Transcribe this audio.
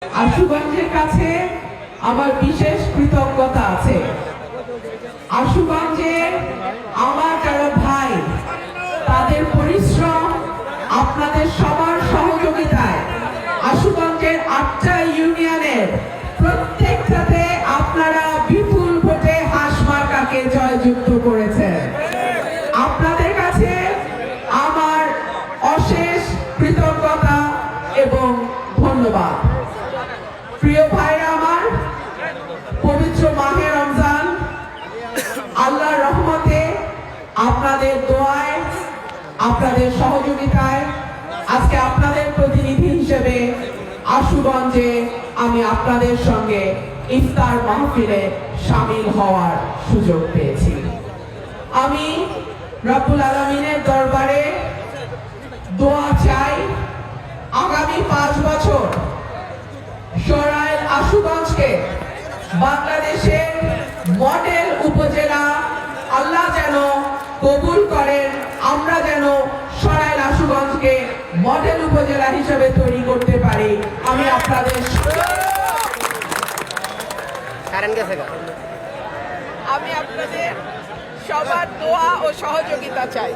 আশুগঞ্জের কাছে আমার বিশেষ কৃতজ্ঞতা আছে। আশুগঞ্জের আমার যারা ভাই, তাদের পরিশ্রম, আপনাদের সবার সহযোগিতায় আশুগঞ্জের 8টা ইউনিয়নের প্রত্যেকটাতে আপনারা বিপুল ভোটে হাঁস মার্কাকে জয়যুক্ত করেছেন। আপনাদের কাছে আমার অশেষ কৃতজ্ঞতা এবং ধন্যবাদ। প্রিয় ভাইরা আমার, পবিত্র মাহে রমজান, আল্লাহর রহমতে, আপনাদের দোয়ায়, আপনাদের সহযোগিতায় আজকে আপনাদের প্রতিনিধি হিসেবে আশুগঞ্জে আমি আপনাদের সঙ্গে ইফতার মাহফিলে শামিল হওয়ার সুযোগ পেয়েছি। আমি রব্বুল আলামিনের দরবারে দোয়া চাই, আগামী 5 বছর সরাইল আশুগঞ্জকে বাংলাদেশের মডেল উপজেলা আল্লাহ যেন কবুল করেন, আমরা যেন সরাইল আশুগঞ্জকে মডেল উপজেলা হিসেবে তৈরি করতে পারি। আমি আপনাদের সবার দোয়া ও সহযোগিতা চাই।